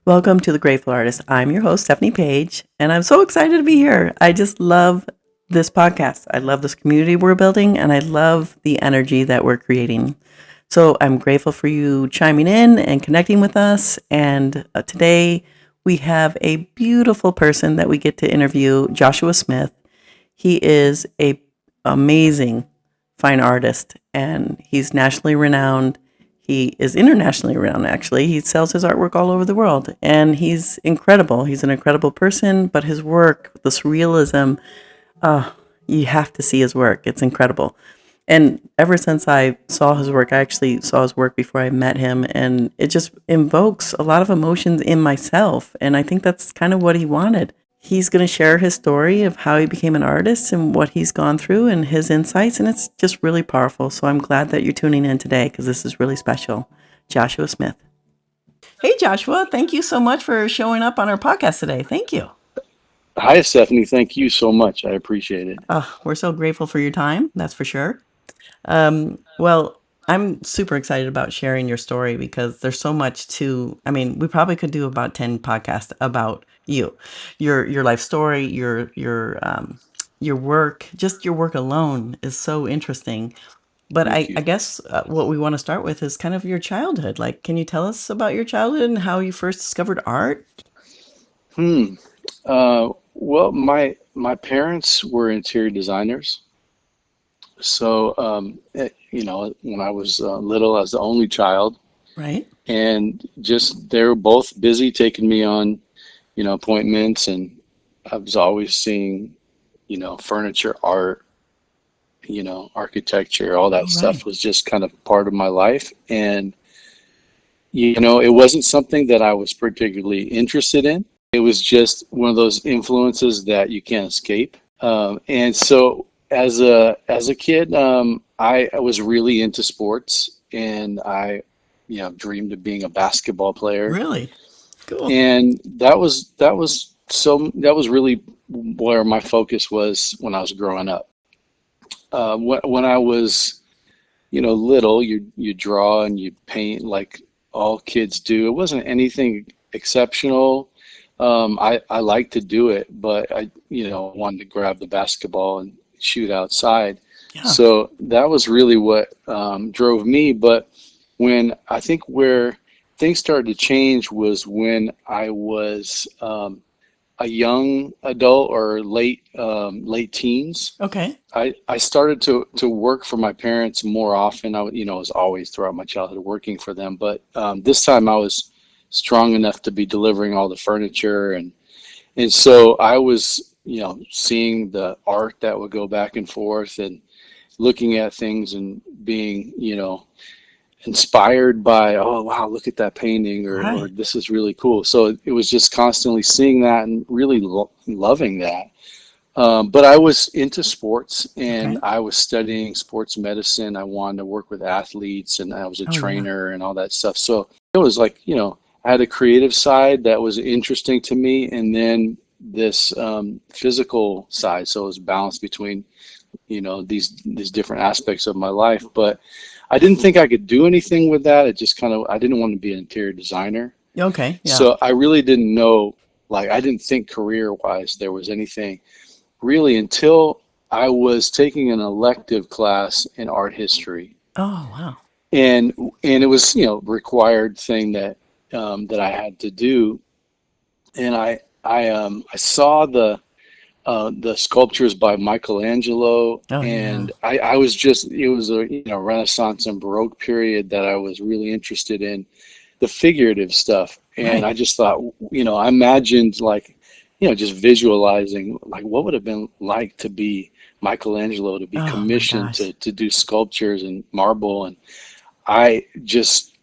Welcome to The Grateful Artist. I'm your host, Stephanie Page, and I'm so excited to be here. I just love this podcast. I love this community we're building, and I love the energy that we're creating. So I'm grateful for you chiming in and connecting with us. And today we have a beautiful person that we get to interview, Joshua Smith. He is a amazing fine artist, and he's nationally renowned. He is internationally renowned, actually. He sells his artwork all over the world, and he's incredible. He's an incredible person, but his work, the surrealism, uh, you have to see his work. It's incredible. And ever since I saw his work, I actually saw his work before I met him, and it just invokes a lot of emotions in myself. And I think that's kind of what he wanted. He's going to share his story of how he became an artist and what he's gone through and his insights, and it's just really powerful. So I'm glad that you're tuning in today because this is really special. Joshua Smith. Hey, Joshua, thank you so much for showing up on our podcast today. Thank you. Hi, Stephanie. Thank you so much. I appreciate it. We're so grateful for your time, that's for sure. Well, I'm super excited about sharing your story because there's so much to, I mean, we probably could do about 10 podcasts about you, your life story, your work, just your work alone is so interesting. But Thank I you. guess what we want to start with is kind of your childhood. Like, can you tell us about your childhood and how you first discovered art? Hmm. Well, my parents were interior designers. So, when I was little, I was the only child, Right? and just they were both busy taking me on, appointments, and I was always seeing, furniture, art, architecture, all that Oh, right. stuff was just kind of part of my life. And, it wasn't something that I was particularly interested in. It was just one of those influences that you can't escape. And so as a kid, I was really into sports, and I, dreamed of being a basketball player. Really? Cool. And that was really where my focus was when I was growing up. When I was, little, you draw and you paint like all kids do. It wasn't anything exceptional. I like to do it, but I, wanted to grab the basketball and shoot outside. Yeah. So that was really what drove me. But when I think where things started to change was when I was a young adult or late teens. Okay. I started to work for my parents more often. I was always throughout my childhood working for them, but this time I was strong enough to be delivering all the furniture, and so I was, seeing the art that would go back and forth and looking at things and being, inspired by, oh wow, look at that painting, or Right. this is really cool. So it was just constantly seeing that and really loving that. But I was into sports, and Okay. I was studying sports medicine. I wanted to work with athletes, and I was a Oh, yeah. trainer and all that stuff. So it was like, I had a creative side that was interesting to me, and then this physical side. So it was balanced between, these different aspects of my life. But I didn't think I could do anything with that. It just kind of, I didn't want to be an interior designer. Okay. Yeah. So I really didn't know, like, I didn't think career-wise there was anything really until I was taking an elective class in art history, Oh, wow. and it was, required thing that I had to do, and I saw the sculptures by Michelangelo, Oh, yeah. and I was just, it was a, Renaissance and Baroque period that I was really interested in, the figurative stuff. And Right. I just thought, I imagined, like, just visualizing like what would have been like to be Michelangelo, to be Oh, my commissioned gosh. to do sculptures and marble. And I just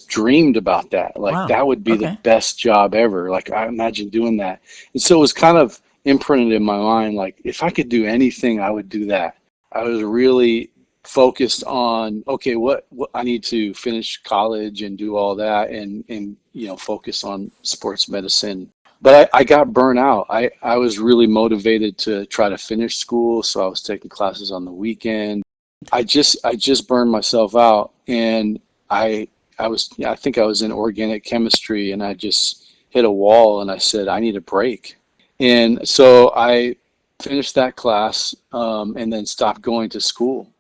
dreamed about that. Like Wow. that would be the Okay. best job ever. Like I imagined doing that. And so it was kind of imprinted in my mind, like if I could do anything, I would do that. I was really focused on, okay, what I need to finish college and do all that, and focus on sports medicine. But I got burnt out. I was really motivated to try to finish school, so I was taking classes on the weekend. I just burned myself out, and I I think I was in organic chemistry, and I just hit a wall, and I said, I need a break. And so I finished that class, and then stopped going to school.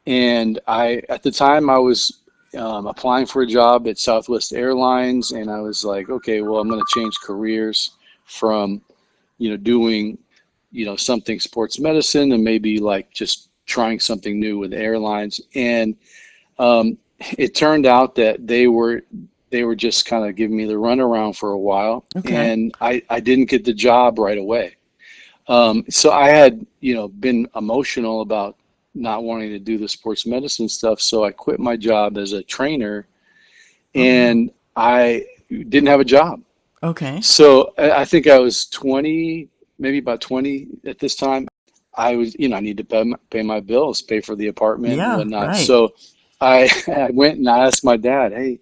And at the time, I was applying for a job at Southwest Airlines, and I was like, okay, well, I'm going to change careers from, doing, something sports medicine and maybe like just trying something new with airlines. And it turned out that they were just kind of giving me the runaround for a while, Okay. and I didn't get the job right away. So I had, been emotional about not wanting to do the sports medicine stuff. So I quit my job as a trainer, Oh, wow. and I didn't have a job. Okay. So I think I was 20, maybe about 20 at this time. I was, I need to pay my bills, pay for the apartment and Yeah, whatnot. right. So I went and I asked my dad, hey,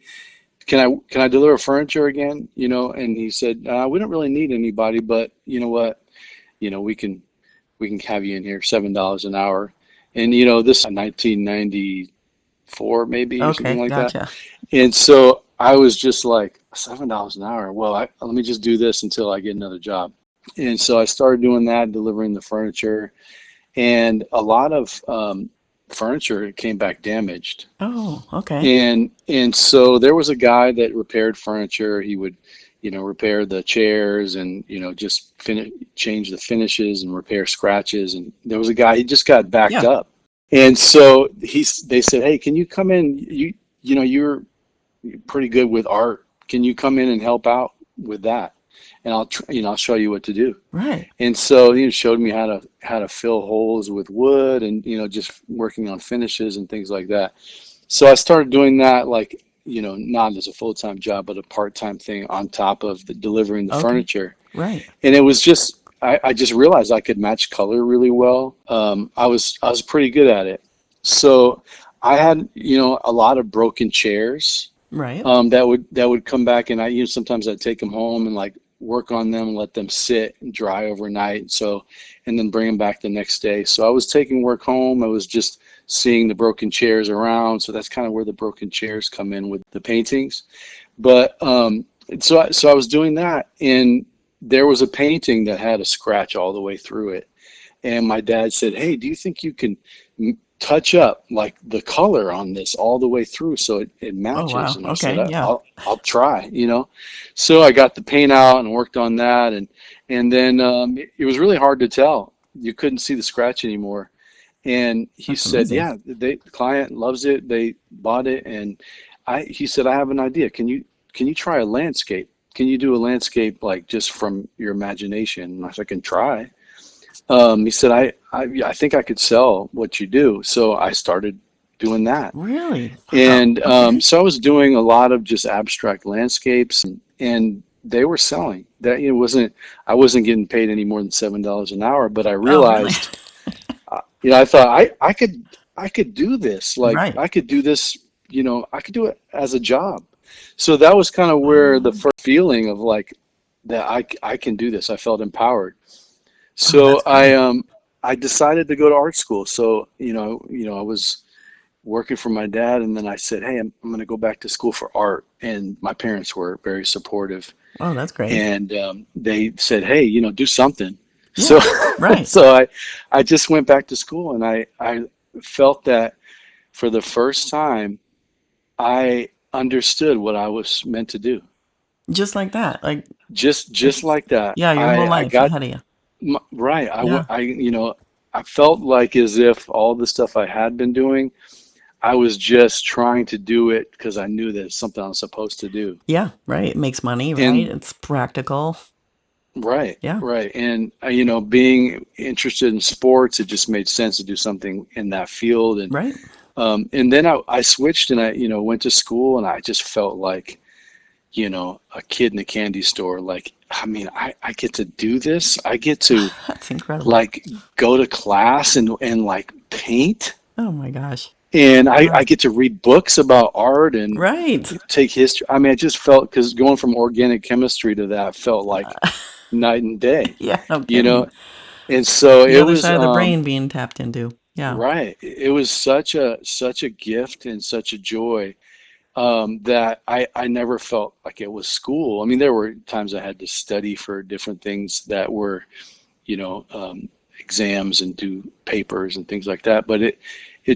can I deliver furniture again? And he said, we don't really need anybody, but you know what? We can have you in here $7 an hour. And this 1994 maybe or something Okay, like that. gotcha. And so I was just like, $7 an hour. Well, let me just do this until I get another job. And so I started doing that, delivering the furniture, and a lot of furniture came back damaged. Oh, okay. And so there was a guy that repaired furniture. He would, repair the chairs and, just change the finishes and repair scratches. And there was a guy, he just got backed Yeah, up. And so they said, hey, can you come in? You're pretty good with art. Can you come in and help out with that? And I'll show you what to do. right. And so he showed me how to fill holes with wood, and just working on finishes and things like that. So I started doing that, like, not as a full-time job, but a part-time thing on top of delivering the Okay. furniture. Right. And it was just, I just realized I could match color really well. I was pretty good at it. So I had, a lot of broken chairs, Right. that would come back, and sometimes I'd take them home and like work on them and let them sit and dry overnight. So, and then bring them back the next day. So I was taking work home. I was just seeing the broken chairs around. So that's kind of where the broken chairs come in with the paintings. But so I was doing that, and there was a painting that had a scratch all the way through it. And my dad said, hey, do you think you can touch up like the color on this all the way through so it Oh, matches? wow. And I said, Okay. Yeah. I'll try. So I got the paint out and worked on that, and then it was really hard to tell. You couldn't see the scratch anymore. And he That's said, amazing. yeah, the client loves it. They bought it, and he said, I have an idea. Can you try a landscape? Can you do a landscape like just from your imagination? And I said, I can try. He said, I think I could sell what you do. So I started doing that. Really? Wow. And Okay. so I was doing a lot of just abstract landscapes, and they were selling. That I wasn't getting paid any more than $7 an hour, but I Oh, really? realized, I thought I could do this. Like Right. I could do this, I could do it as a job. So that was kind of where the Oh, first feeling of like that I can do this. I felt empowered. oh, that's So I great. I decided to go to art school. So I was working for my dad, and then I said, hey, I'm going to go back to school for art. And my parents were very supportive, Oh, that's great. and they said, hey, do something. So Yeah. Right. so I just went back to school, and I felt that for the first time I understood what I was meant to do. Just like that. Like Just it's like that. yeah, your whole I life got ahead of you. right. Yeah. I felt like as if all the stuff I had been doing, I was just trying to do it because I knew that it's something I was supposed to do. Yeah. Right. It makes money, right? And It's practical. right, Yeah. right. And being interested in sports, it just made sense to do something in that field. Right. And then I switched, and I went to school, and I just felt like a kid in a candy store. Like, I mean, I get to do this. I get to That's incredible. like go to class and like paint. Oh my gosh. And I Wow. get to read books about art and Right. take history. I mean, I just felt, because going from organic chemistry to that felt like night and day, Yeah, no you know? kidding. And so The it other was, side of the brain being tapped into. Yeah. right. It was such a gift and such a joy. that I never felt like it was school. I mean, there were times I had to study for different things that were, you know, exams and do papers and things like that. But it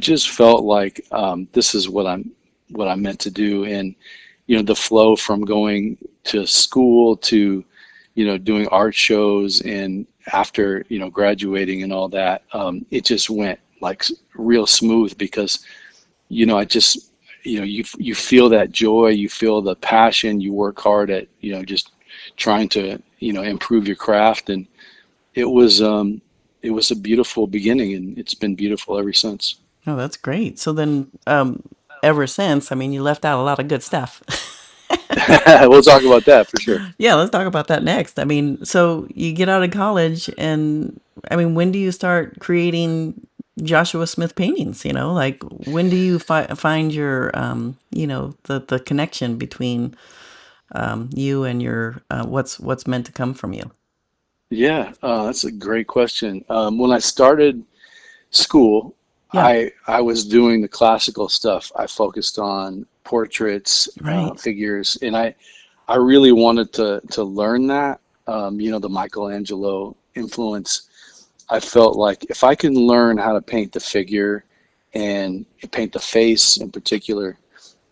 just felt like this is what I'm meant to do. And you know, the flow from going to school to, you know, doing art shows, and after, you know, graduating and all that, it just went like real smooth because, you know, I just, you know, you feel that joy, you feel the passion, you work hard at, you know, just trying to, you know, improve your craft. And it was um it was a beautiful beginning, and it's been beautiful ever since. Oh, that's great. So then, ever since, I mean, you left out a lot of good stuff. We'll talk about that for sure. Yeah, let's talk about that next. I mean, so you get out of college, and I mean, when do you start creating Joshua Smith paintings? You know, like when do you find your, you know, the connection between you and your what's meant to come from you? Yeah, that's a great question. When I started school, Yeah, I was doing the classical stuff. I focused on portraits, right. figures, and I really wanted to learn that. You know, the Michelangelo influence. I felt like if I can learn how to paint the figure and paint the face in particular,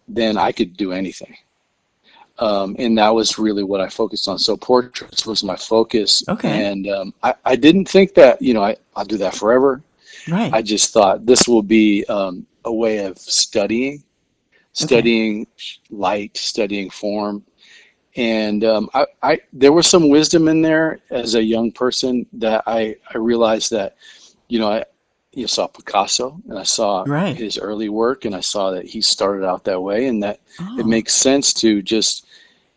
then I could do anything. And that was really what I focused on. So portraits was my focus, Okay, and I didn't think that, you know, I'll do that forever. right. I just thought this will be a way of Okay, studying light, studying form. And there was some wisdom in there as a young person that I realized that, you know, you saw Picasso and I saw right. his early work and I saw that he started out that way, and that it Oh, makes sense to just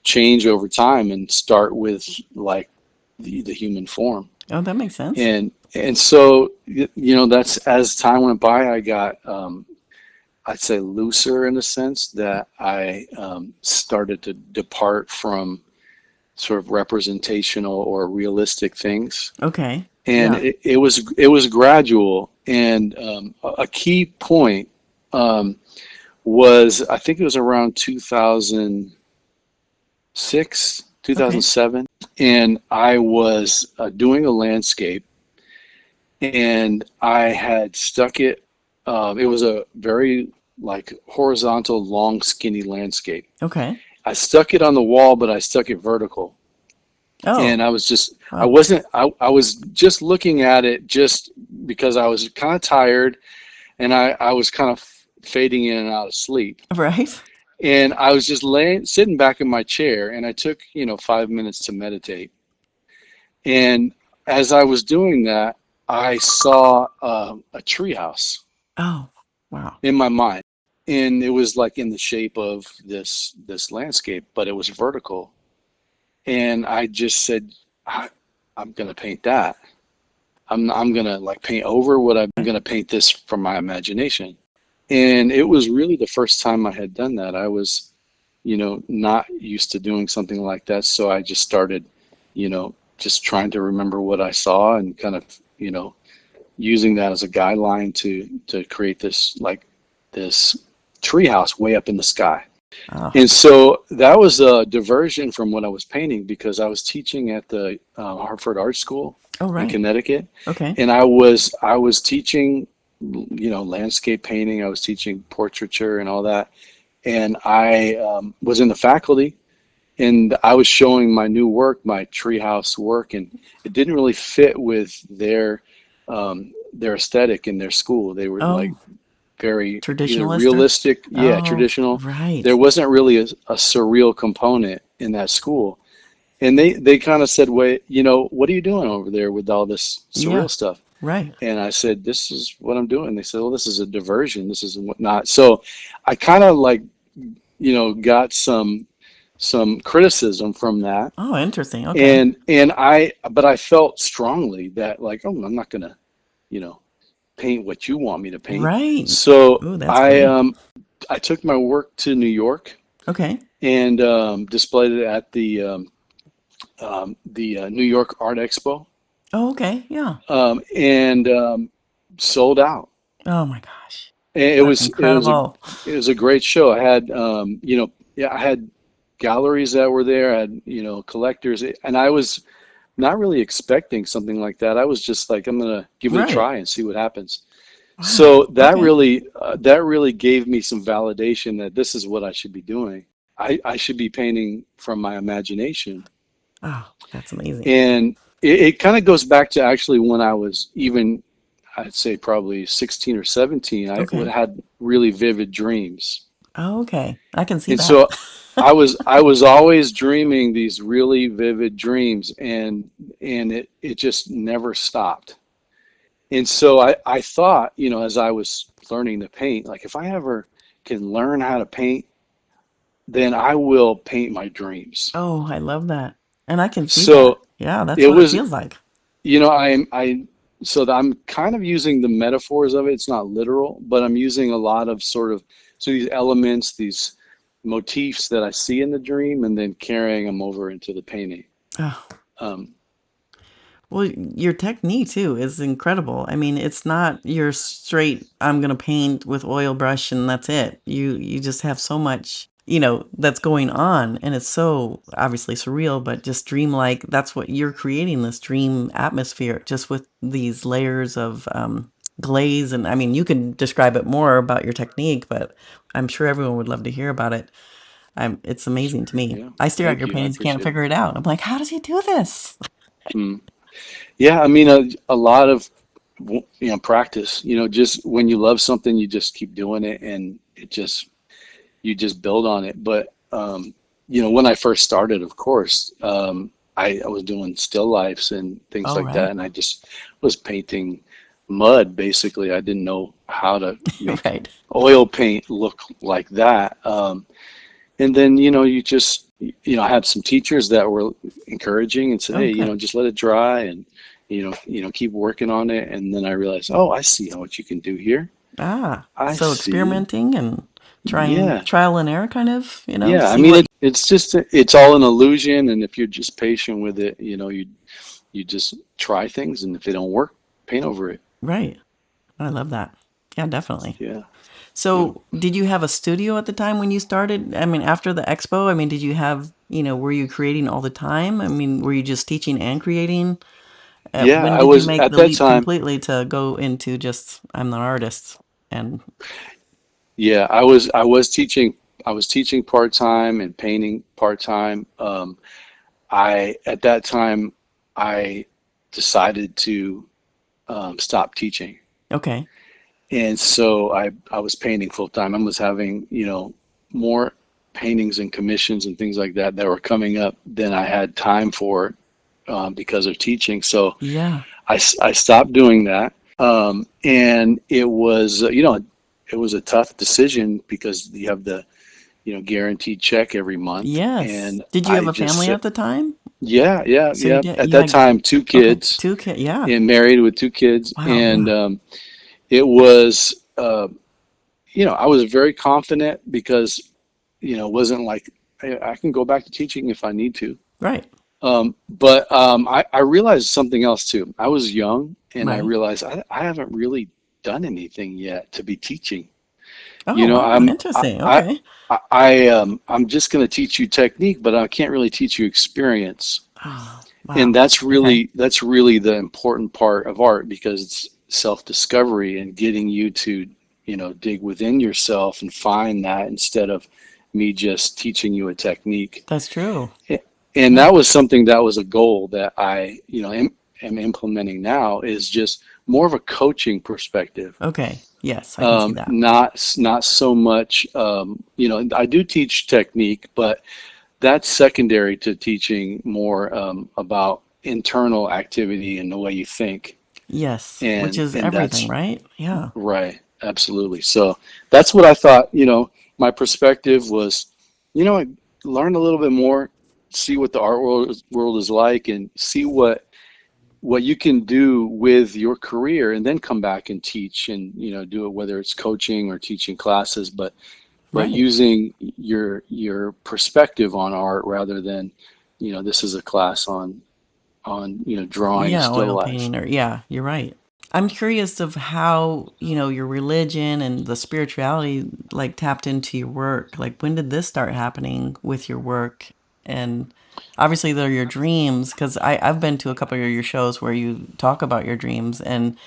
change over time and start with like the human form. oh, that makes sense. And so you know, that's as time went by, I got I'd say looser in a sense that I started to depart from sort of representational or realistic things. Okay, And yeah. it was gradual. And a key point was, I think it was around 2006, Okay, 2007, and I was doing a landscape, and I had stuck it. It was a very like horizontal, long, skinny landscape. okay. I stuck it on the wall, but I stuck it vertical. Oh, And I was just, wow. I was just looking at it just because I was kind of tired, and I was kind of fading in and out of sleep. Right. And I was just sitting back in my chair, and I took, you know, 5 minutes to meditate. And as I was doing that, I saw a treehouse Oh, wow. in my mind, and it was like in the shape of this landscape, but it was vertical. And I just said, I'm gonna paint that. I'm gonna like paint over what I'm gonna paint this from my imagination. And it was really the first time I had done that. I was, you know, not used to doing something like that. So I just started, you know, just trying to remember what I saw and kind of, you know, using that as a guideline to create this like this treehouse way up in the sky. Oh, And so that was a diversion from what I was painting because I was teaching at the Hartford Art School oh, in right. Connecticut, Okay. and I was teaching, you know, landscape painting. I was teaching portraiture and all that, and I was in the faculty, and I was showing my new work, my treehouse work, and it didn't really fit with their aesthetic in their school. They were like Oh, very either traditionalist or? realistic, yeah, Oh, traditional. right. There wasn't really a surreal component in that school. And they kind of said, wait, you know, what are you doing over there with all this Yeah, surreal stuff? right. And I said, this is what I'm doing. They said, well, this is a diversion. This is whatnot. So I kind of like, you know, got some criticism from that. Oh, interesting. Okay. And but I felt strongly that like, oh, I'm not gonna, you know, paint what you want me to paint. Right. So Oh, that's great. I took my work to New York Okay. and displayed it at the New York Art Expo, Oh, okay. Yeah. and sold out. Oh my gosh. it That's was it was a incredible. it was a great show. I had yeah, I had galleries that were there. I had collectors, and I was not really expecting something like that. I was just like, I'm gonna give it a Right. try and see what happens. Wow. So Okay. that really gave me some validation that this is what I should be doing. I should be painting from my imagination. Oh, that's amazing. And it kind of goes back to actually when I was even, I'd say probably 16 or 17, I would Okay. had really vivid dreams. Oh, okay. I can see And that. so I was always dreaming these really vivid dreams, and it just never stopped. And so I thought, as I was learning to paint, like if I ever can learn how to paint, then I will paint my dreams. Oh, I love that. And I can see that. So Yeah, that's it what it was, feels like. so that I'm kind of using the metaphors of it. It's not literal, but I'm using a lot of sort of, so these elements, these motifs that I see in the dream, and then carrying them over into the painting. Oh, Um, well, your technique too is incredible. I mean, it's not your straight, I'm gonna paint with oil brush and that's it. You just have so much, that's going on, and it's so obviously surreal, but just dreamlike. That's what you're creating, this dream atmosphere, just with these layers of glaze. And I mean, you can describe it more about your technique, but I'm sure everyone would love to hear about it. It's amazing to me. yeah, I stare at thank your you. I paintings, can't appreciate it. figure it out. I'm like, how does he do this? Mm. Yeah, I mean, a lot of practice. Just when you love something, you just keep doing it, and you just build on it. But when I first started, of course, I was doing still lifes and things Oh, like that, right. and I just was painting mud basically. I didn't know how to make Right. oil paint look like that. And then, I had some teachers that were encouraging and said, Oh, hey, good. just let it dry and, keep working on it. And then I realized, oh, I see what you can do here. Ah, I so see. experimenting and trying Yeah. trial and error kind of, Yeah. I see mean, what, it's all an illusion. And if you're just patient with it, you just try things. And if they don't work, paint over it. right. I love that. Yeah, definitely. Yeah. Yeah. So, did you have a studio at the time when you started? I mean, after the expo, I mean, did you have, were you creating all the time? I mean, were you just teaching and creating? Yeah. When I did you was make at the that leap time. completely to go into just, I'm the artist? And Yeah. I was teaching part time and painting part time. At that time, I decided to stop teaching. okay. And so I was painting full time. I was having, more paintings and commissions and things like that that were coming up than I had time for because of teaching. So Yeah. I stopped doing that. And it was a tough decision because you have the, guaranteed check every month. Yes. And Did you have I a just family said, at the time? yeah, yeah, So you yeah. did, At you that had, time, two okay, kids two kids. Yeah. and married with two kids. Wow. And Yeah. it was, I was very confident because, it wasn't like I can go back to teaching if I need to. Right. But I realized something else too. I was young and I Right. realized I haven't really done anything yet to be teaching. Oh, You know, wow. I'm Interesting. Okay. I'm just going to teach you technique, but I can't really teach you experience. Oh, And wow. Okay. that's really the important part of art because it's self-discovery and getting you to, dig within yourself and find that instead of me just teaching you a technique. That's true. And Yeah. that was something that was a goal that I, am implementing now is just more of a coaching perspective. Okay. Yes, I can see that. Not so much, I do teach technique, but that's secondary to teaching more about internal activity and the way you think. Yes, which And is and everything, that's right? Yeah. right, absolutely. So that's what I thought, my perspective was, I learn a little bit more, see what the art world is like and see what you can do with your career and then come back and teach and do it whether it's coaching or teaching classes but Right. using your perspective on art rather than this is a class on drawing a Yeah, still oil life. painting or yeah, you're right. I'm curious of how, your religion and the spirituality like tapped into your work. Like when did this start happening with your work? And obviously they're your dreams because I've been to a couple of your shows where you talk about your dreams and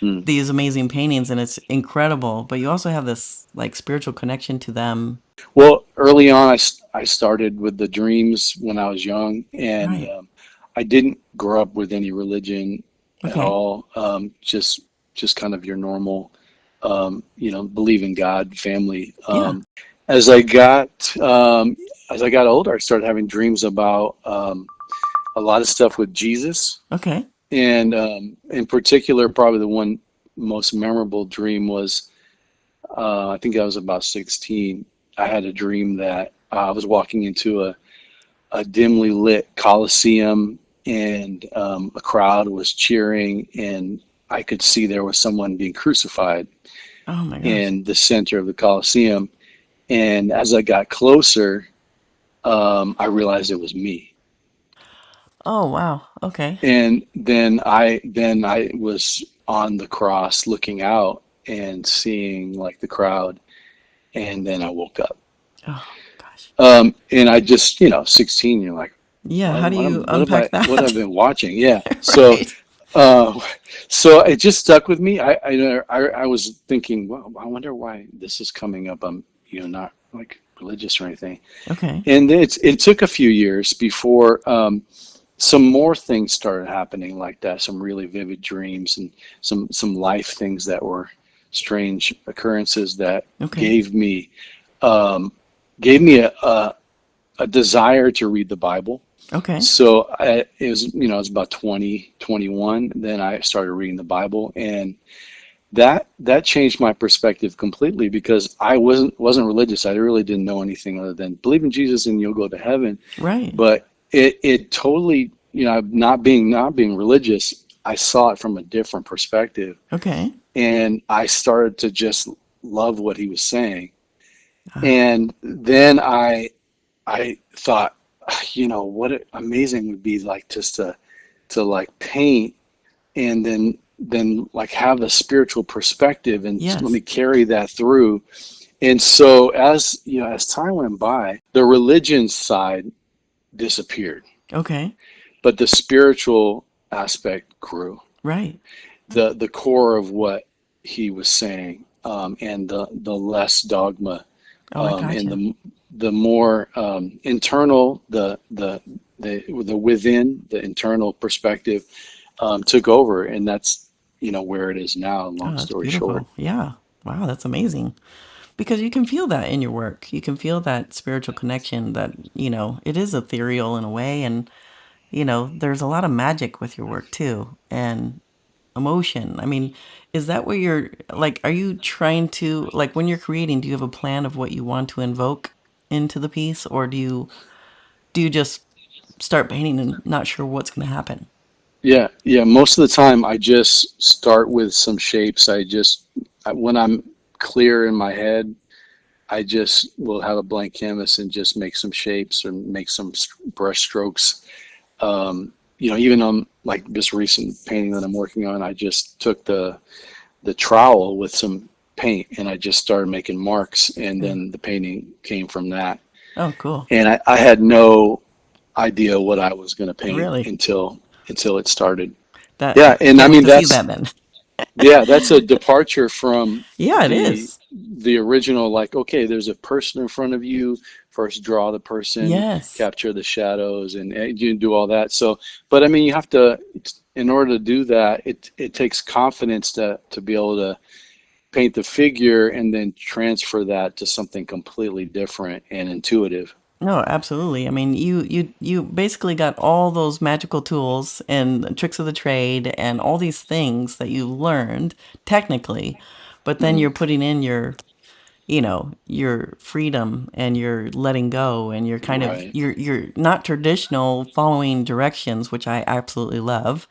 Hmm. these amazing paintings and it's incredible, but you also have this like spiritual connection to them. Well, early on, I started with the dreams when I was young, and Right. I didn't grow up with any religion at Okay. all. Just kind of your normal, believe in God family. Yeah. As I got as I got older, I started having dreams about a lot of stuff with Jesus, Okay. and in particular, probably the one most memorable dream was I think I was about 16. I had a dream that I was walking into a dimly lit coliseum, and a crowd was cheering, and I could see there was someone being crucified Oh my gosh. in the center of the coliseum. And as I got closer, I realized it was me. Oh wow. Okay. And then I was on the cross looking out and seeing like the crowd, and then I woke up. Oh gosh. And I just, 16, you're like, Yeah, how do you unpack what have I that? been watching? Yeah. So, Right. uh, so it just stuck with me. I was thinking, well, I wonder why this is coming up. I'm, not like religious or anything. Okay. And it took a few years before, some more things started happening like that, some really vivid dreams and some life things that were strange occurrences that Okay. gave me, um, gave me a desire to read the Bible. Okay. So it was about 20, 21. Then I started reading the Bible, and that changed my perspective completely because I wasn't religious. I really didn't know anything other than believe in Jesus and you'll go to heaven. Right. But it totally, not being religious, I saw it from a different perspective, Okay. and I started to just love what he was saying. Ah, And then I thought, what amazing would be like just to like paint and then like have a spiritual perspective and let yes. me carry that through. And so as time went by, the religion side disappeared, Okay. but the spiritual aspect grew. Right. The core of what he was saying, and the less dogma, Oh, I and gotcha. the more internal, the within the internal perspective took over, and that's where it is now. Oh, Long that's story short. beautiful. Yeah. Wow, that's amazing. Because you can feel that in your work. You can feel that spiritual connection that, it is ethereal in a way. And, there's a lot of magic with your work too. And emotion. I mean, is that where you're like, are you trying to, like, when you're creating, do you have a plan of what you want to invoke into the piece? Or do you just start painting and not sure what's going to happen? Yeah, yeah. Most of the time, I just start with some shapes. When I'm clear in my head, I just will have a blank canvas and just make some shapes or make some brush strokes. Even on like this recent painting that I'm working on, I just took the trowel with some paint and I just started making marks, and Yeah. then the painting came from that. Oh, cool. And I had no idea what I was going to paint Really? until it started. That Yeah, I and I can't wait mean to see that then. that's a departure from Yeah, it the is. the original. Like, okay, there's a person in front of you. First, draw the person, Yes. capture the shadows, and you do all that. So, but I mean, you have to, in order to do that, it takes confidence to be able to paint the figure and then transfer that to something completely different and intuitive. No, absolutely. I mean, you basically got all those magical tools and tricks of the trade and all these things that you learned technically, but then Hmm. you're putting in your freedom and you're letting go and you're kind of Right. you're not traditional following directions, which I absolutely love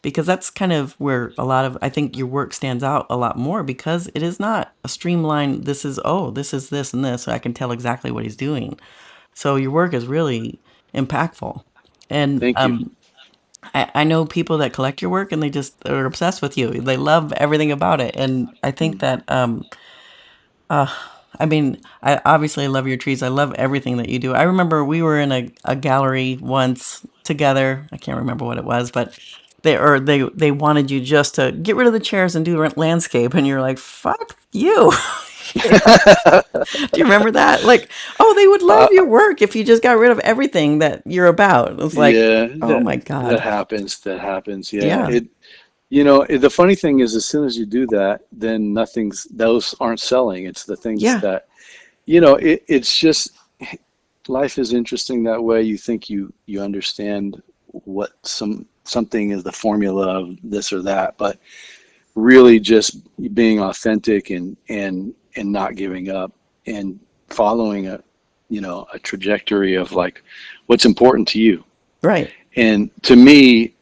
because that's kind of where a lot of I think your work stands out a lot more because it is not a streamlined this is this and this so I can tell exactly what he's doing. So your work is really impactful. And Thank you. I know people that collect your work and they just are obsessed with you. They love everything about it. And I think Mm. that uh, I mean, I obviously love your trees. I love everything that you do. I remember we were in a gallery once together. I can't remember what it was, but they wanted you just to get rid of the chairs and do landscape, and you're like, "Fuck you." You know? Do you remember that? Like, oh, they would love uh, your work if you just got rid of everything that you're about. It's like, yeah, oh my that God. happens. That happens. Yeah. Yeah. The funny thing is, as soon as you do that, then those aren't selling. It's the things Yeah. that, it's just life is interesting that way. You think you understand what something is the formula of this or that, but really just being authentic and not giving up and following a trajectory of like what's important to you. Right. And to me,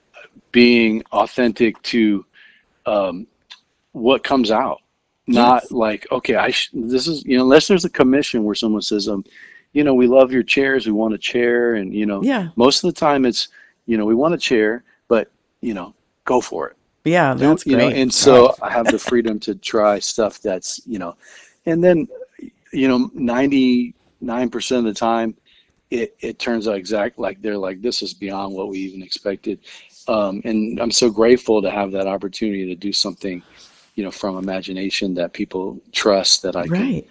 being authentic to um, what comes out, not Yes. like, okay, this is, unless there's a commission where someone says, we love your chairs, we want a chair. And, Yeah. most of the time it's, we want a chair, but, go for it. Yeah. Do, That's great. and Gosh. so I have the freedom to try stuff that's, and then, 99% of the time, it turns out like they're like, this is beyond what we even expected. And I'm so grateful to have that opportunity to do something, from imagination that people trust that I can Right.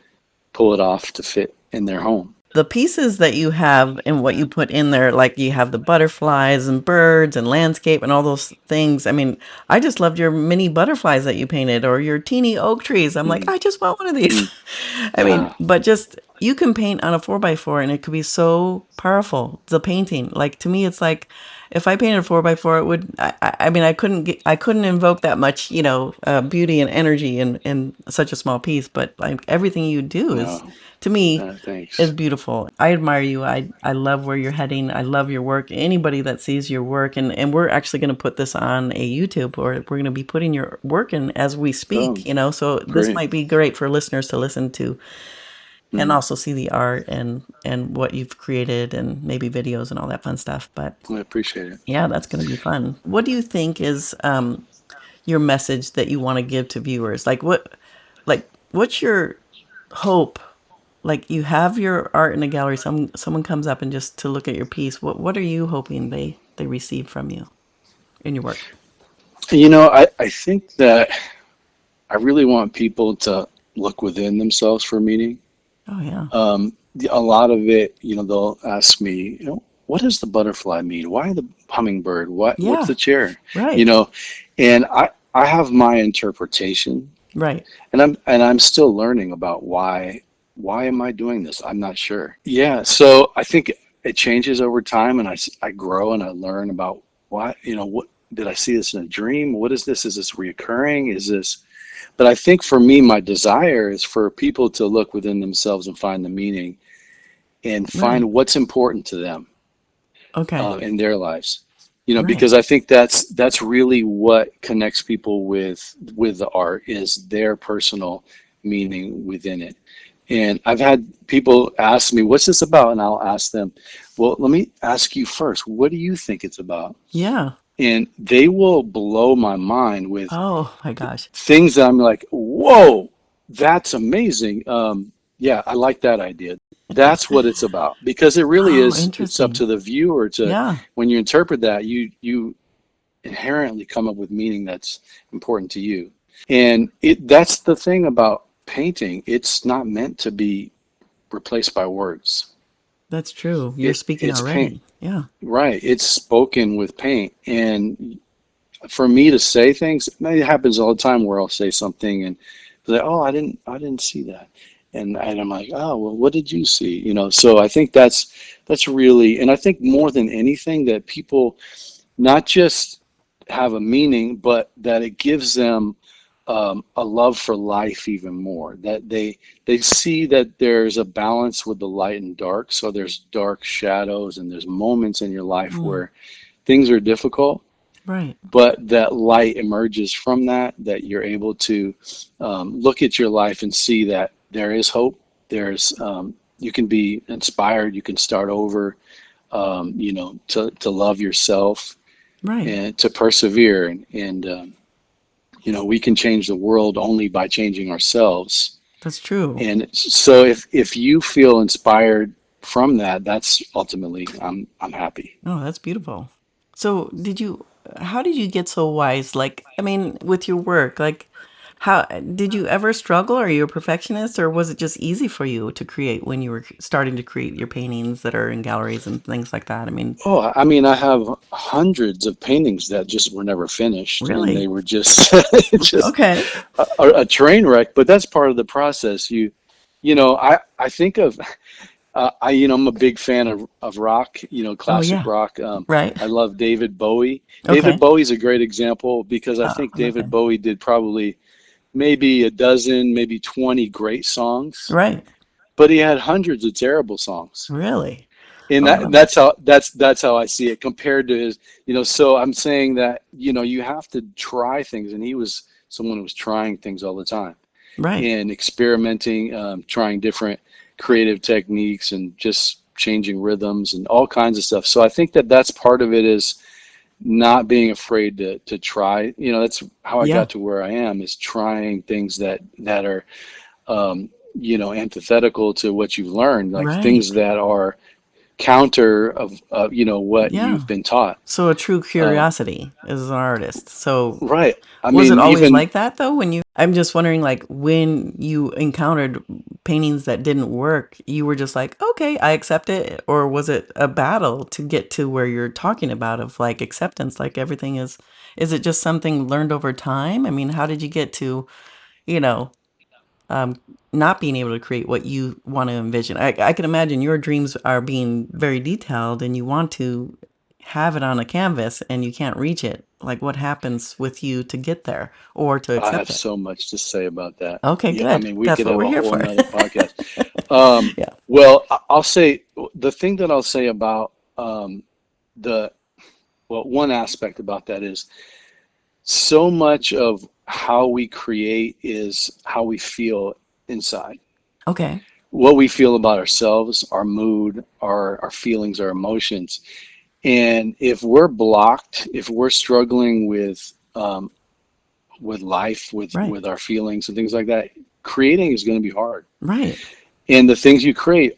pull it off to fit in their home. The pieces that you have and what you put in there, like you have the butterflies and birds and landscape and all those things. I mean, I just loved your mini butterflies that you painted or your teeny oak trees. I'm like, Mm, I just want one of these. mm, I mean, uh, but just you can paint on a 4x4 and it could be so powerful. The painting, like to me, it's like if I painted a 4x4, it would. I mean, I couldn't invoke that much, beauty and energy in such a small piece. But like everything you do is, no, to me, is thanks. beautiful. I admire you. I love where you're heading. I love your work. Anybody that sees your work, and we're actually going to put this on a YouTube, or we're going to be putting your work in as we speak. Oh, So this great. might be great for listeners to listen to and Mm, also see the art and what you've created and maybe videos and all that fun stuff. But I appreciate it. yeah, that's going to be fun. What do you think is your message that you want to give to viewers? Like what's your hope? Like you have your art in a gallery, someone comes up and just to look at your piece. What are you hoping they receive from you in your work? I think that I really want people to look within themselves for meaning. Oh yeah. A lot of it, they'll ask me, what does the butterfly mean? Why the hummingbird? What's Yeah. the chair? You Right. know, and I have my interpretation, Right. and I'm still learning about why am I doing this? I'm not sure. Yeah, so I think it changes over time, and I grow and I learn about why, what did I see this in a dream? What is this? Is this reoccurring? Is this But I think for me, my desire is for people to look within themselves and find the meaning and Right. find what's important to them Okay. in their lives. Right. Because I think that's really what connects people with the art is their personal meaning within it. And I've had people ask me, "What's this about?" And I'll ask them, "Well, let me ask you first. What do you think it's about?" Yeah. And they will blow my mind with Oh my gosh. things that I'm like, whoa, that's amazing. Yeah, I like that idea. That's what it's about because it really Oh, is. It's up interesting. to the viewer to Yeah. when you interpret that, you inherently come up with meaning that's important to you. And that's the thing about painting. It's not meant to be replaced by words. That's true. You're speaking It's paint, already. Yeah. right? It's spoken with paint, and for me to say things, it happens all the time where I'll say something and like, oh, I didn't see that, and I'm like, oh, well, what did you see? So I think that's really, and I think more than anything that people not just have a meaning, but that it gives them a love for life even more. That they see that there's a balance with the light and dark. So there's dark shadows, and there's moments in your life Mm, where things are difficult, right. but that light emerges from that you're able to look at your life and see that there is hope. You can be inspired, you can start over, to love yourself. Right. and to persevere. And you know, we can change the world only by changing ourselves. That's true. And so if you feel inspired from that, that's ultimately I'm happy. Oh, that's beautiful. So, how did you get so wise? Like, I mean, with your work, like, how did you ever struggle? Are you a perfectionist, or was it just easy for you to create when you were starting to create your paintings that are in galleries and things like that? I mean, Oh, I mean, I have hundreds of paintings that just were never finished, and they really? were just just Okay. a train wreck. But that's part of the process. You know, I think of I'm a big fan of rock. You know, Oh, classic yeah. rock. Right. I love David Bowie. David Okay. Bowie's a great example because I Oh, think I love David that. Bowie did probably maybe a dozen, maybe 20 great songs, Right. but he had hundreds of terrible songs. Really? And Oh, I that, love that. that's how I see it compared to his, you know, so I'm saying that, you know, you have to try things, and he was someone who was trying things all the time Right. and experimenting, trying different creative techniques and just changing rhythms and all kinds of stuff. So I think that that's part of it, is not being afraid to try. You know, that's how I Yeah. got to where I am, is trying things that are you know, antithetical to what you've learned, like things Right. that are counter of you know what Yeah. you've been taught. So a true Um, curiosity as an artist. So right. I was it mean, always even like that though I'm just wondering, like, when you encountered paintings that didn't work, you were just like, "Okay, I accept it," or was it a battle to get to where you're talking about of like acceptance, like everything is it just something learned over time? I mean, how did you get to, you know, um, not being able to create what you want to envision? I can imagine your dreams are being very detailed and you want to have it on a canvas and you can't reach it. Like, what happens with you to get there or to I have accept it? so much to say about that. Okay, Yeah, I good. mean, we That's could what have we're a here whole for. nother podcast. Um, Yeah. well, I'll say the thing that I'll say about the well, one aspect about that is so much of how we create is how we feel inside. Okay. What we feel about ourselves, our mood, our feelings, our emotions. And if we're blocked, if we're struggling with life, Right. with our feelings and things like that, creating is going to be hard. Right. And the things you create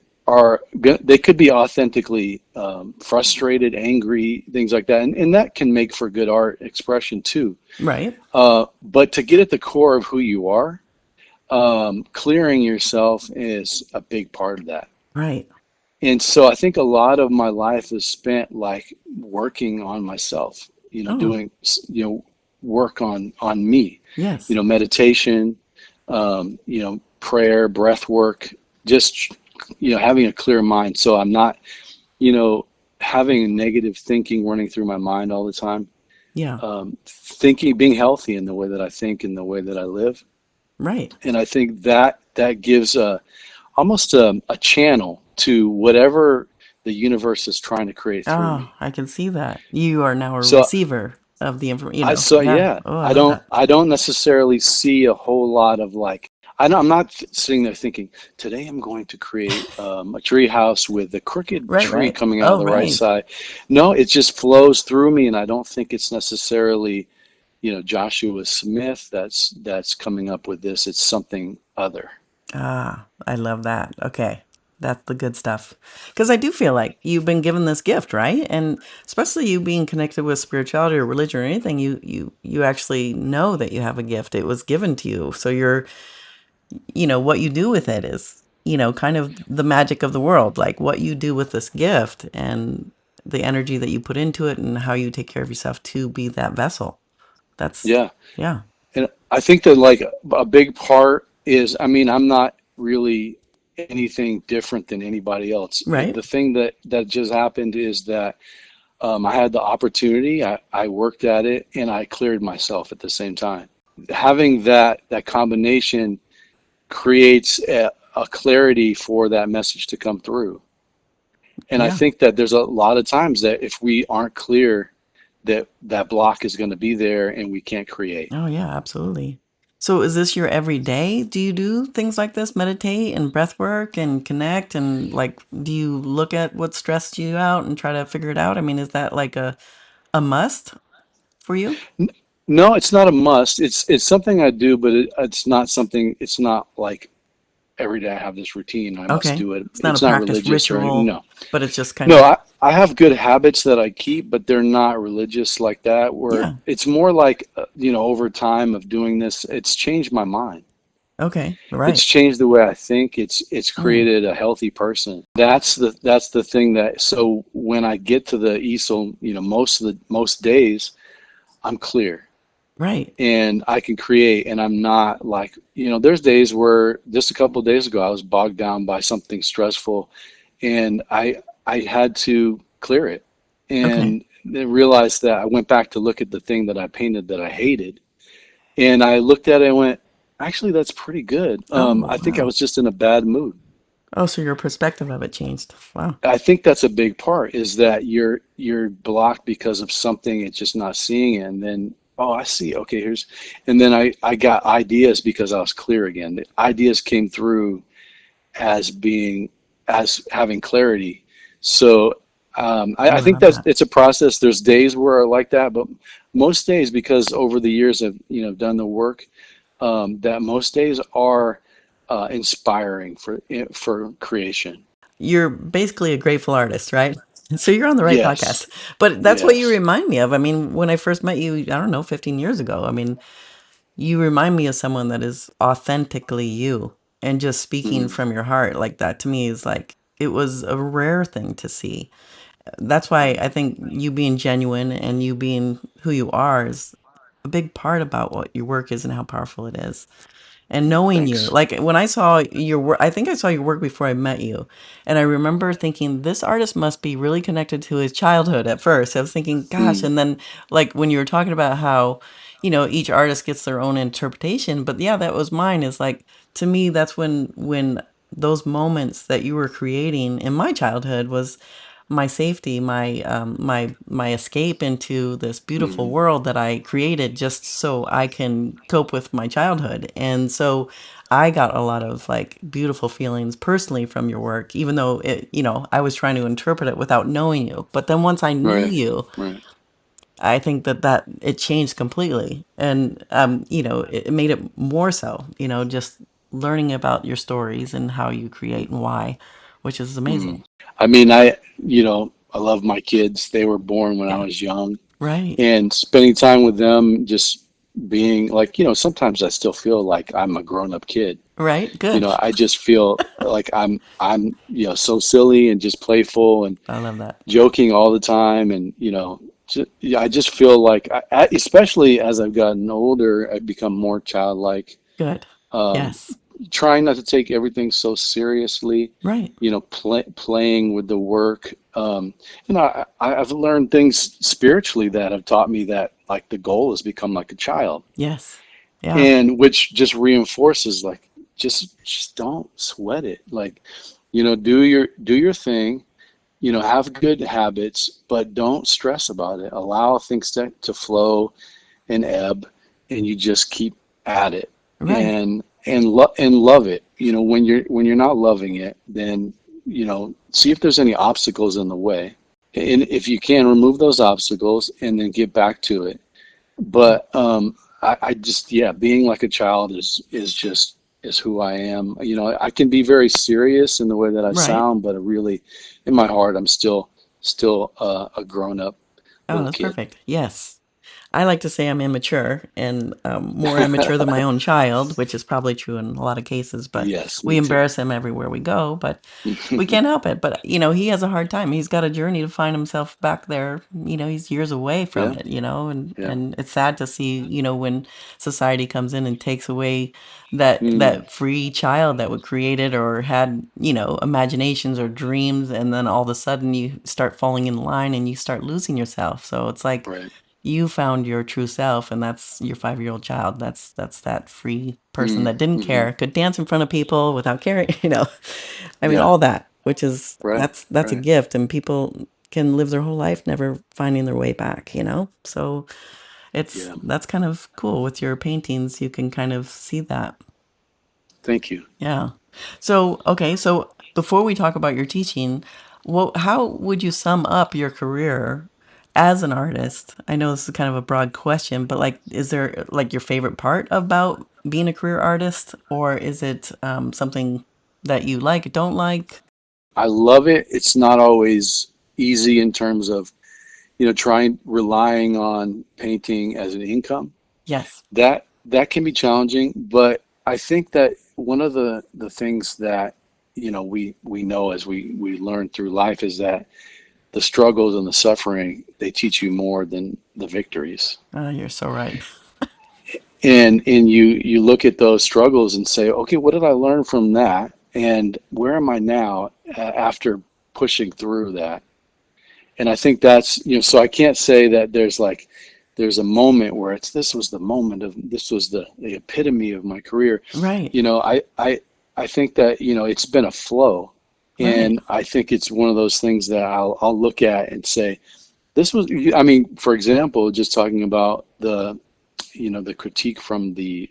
they could be authentically frustrated, angry, things like that, and that can make for good art expression too. Right. But to get at the core of who you are, clearing yourself is a big part of that. Right. And so I think a lot of my life is spent like working on myself, you know, Oh, doing, you know, work on me, you yes. know, meditation, you know, prayer, breath work, just, you know, having a clear mind. So I'm not, you know, having negative thinking running through my mind all the time. Yeah. Thinking, being healthy in the way that I think and the way that I live. Right. And I think that that gives almost a channel to whatever the universe is trying to create through Oh, me. I can see that. You are now a So receiver of the information, yeah. yeah, Oh, I love that. I don't necessarily see a whole lot of like I'm not sitting there thinking today I'm going to create a tree house with the crooked Right, tree right. coming out of Oh, the right right. side. No, it just flows through me, and I don't think it's necessarily, you know, Joshua Smith that's coming up with this. It's something other. Ah, I love that. Okay. That's the good stuff. Because I do feel like you've been given this gift, right? And especially you being connected with spirituality or religion or anything, you actually know that you have a gift. It was given to you. So what you do with it is, kind of the magic of the world. Like what you do with this gift and the energy that you put into it and how you take care of yourself to be that vessel. That's Yeah. yeah. And I think that like a big part is, I mean, I'm not really anything different than anybody else. Right? The thing that just happened is that I had the opportunity, I worked at it, and I cleared myself at the same time. Having that combination creates a clarity for that message to come through. And I Yeah. think that there's a lot of times that if we aren't clear, that block is going to be there and we can't create. Oh, yeah, absolutely. So is this your everyday? Do you do things like this, meditate and breath work and connect and like do you look at what stressed you out and try to figure it out? I mean, is that like a must for you? N- No, it's not a must. It's something I do, but it's not something. It's not like every day I have this routine. I must Okay. do it. It's not a It's not practice religious or anything. ritual, No, but it's just kind no. of, I have good habits that I keep, but they're not religious like that. Where yeah. it's more like over time of doing this, it's changed my mind. Okay. It's Right. changed the way I think. It's Mm, created a healthy person. That's the thing that. So when I get to the easel, most days I'm clear right. and I can create, and I'm not like, there's days where just a couple of days ago I was bogged down by something stressful, and I had to clear it, Okay. and then realized that I went back to look at the thing that I painted that I hated, and I looked at it and went, actually, that's pretty good. Oh, I think I wow. was just in a bad mood. Oh, so your perspective of it changed. Wow. I think that's a big part is that you're blocked because of something it's just not seeing it, and then oh I see, okay, and then I got ideas because I was clear again. The ideas came through as having clarity. So I I think love that's that. it's a process. There's days where I like that, but most days, because over the years I've done the work, that most days are inspiring for creation. You're basically a grateful artist, right? So you're on the right Yes. podcast. But that's what you Yes. remind me of. I mean, when I first met you, I don't know, 15 years ago, I mean, you remind me of someone that is authentically you and just speaking Hmm. from your heart like that to me is like, it was a rare thing to see. That's why I think you being genuine and you being who you are is a big part about what your work is and how powerful it is. And knowing you, Thanks. like when I saw your work, I think I saw your work before I met you. And I remember thinking, this artist must be really connected to his childhood at first. I was thinking, gosh. Hmm. And then, like, when you were talking about how, each artist gets their own interpretation. But yeah, that was mine. Is like, to me, that's when those moments that you were creating in my childhood was my safety, my escape into this beautiful Hmm. world that I created just so I can cope with my childhood. And so I got a lot of like beautiful feelings personally from your work, even though I was trying to interpret it without knowing you. But then once I knew Right. you, Right. I think that it changed completely. And it made it more so, just learning about your stories and how you create and why, which is Hmm. amazing. I mean, I love my kids. They were born when I Yeah. was young, Right. and spending time with them, just being like, sometimes I still feel like I'm a grown-up kid. Right. Good. I just feel like I'm, so silly and just playful and I love that. joking all the time, and yeah, I just feel like, especially as I've gotten older, I've become more childlike. Good. Um, Yes. Trying not to take everything so seriously, Right. playing with the work. I've learned things spiritually that have taught me that like the goal is become like a child, Yes. Yeah. and which just reinforces like just don't sweat it. Like, do your thing, have good habits, but don't stress about it. Allow things to flow and ebb, and you just keep at it, Right. and love it. When you're not loving it, then see if there's any obstacles in the way, and if you can, remove those obstacles and then get back to it. But I just, yeah, being like a child is who I am. I can be very serious in the way that I Right. sound, but really, in my heart, I'm still a grown up Oh, little that's kid. perfect. Yes. I like to say I'm immature and more immature than my own child, which is probably true in a lot of cases, but Yes, we me too. embarrass him everywhere we go, but we can't help it. But, he has a hard time. He's got a journey to find himself back there. He's years away from Yeah, it, and, yeah. and it's sad to see, when society comes in and takes away that Mm, free child that would create it or had, imaginations or dreams. And then all of a sudden you start falling in line and you start losing yourself. So it's like, right. you found your true self, and that's your 5-year-old child. That's that free person Mm, that didn't hmm. care, could dance in front of people without caring, I mean, Yeah, all that, which is right, that's a right. gift, and people can live their whole life never finding their way back. So Yeah. that's kind of cool with your paintings. You can kind of see that. Thank you. Yeah. So, okay, so before we talk about your teaching, how would you sum up your career as an artist, I know this is kind of a broad question, but like, is there like your favorite part about being a career artist, or is it something that you like, don't like? I love it. It's not always easy in terms of, trying relying on painting as an income. Yes. That can be challenging, but I think that one of the things that, we know as we learn through life is that the struggles and the suffering, they teach you more than the victories. You're so right. And you look at those struggles and say, okay, what did I learn from that? And where am I now after pushing through that? And I think that's, so I can't say that there's a moment where this was the moment of, this was the epitome of my career. Right. I think that, it's been a flow. Right. And I think it's one of those things that I'll look at and say, this was, I mean, for example, just talking about the critique from the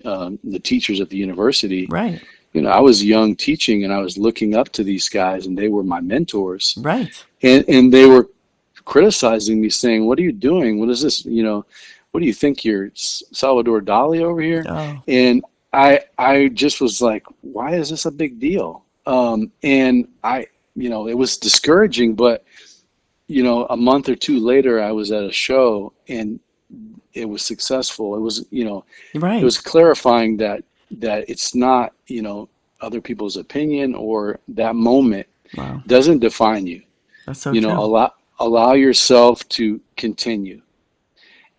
teachers at the university. Right. I was young teaching and I was looking up to these guys and they were my mentors. Right. And they were criticizing me, saying, "What are you doing? What is this? What do you think you're, Salvador Dali over here?" Oh, And I just was like, "Why is this a big deal?" And it was discouraging, but a month or two later, I was at a show and it was successful. It right. was clarifying that it's not, other people's opinion or that moment Wow. doesn't define you. That's so true. Allow yourself to continue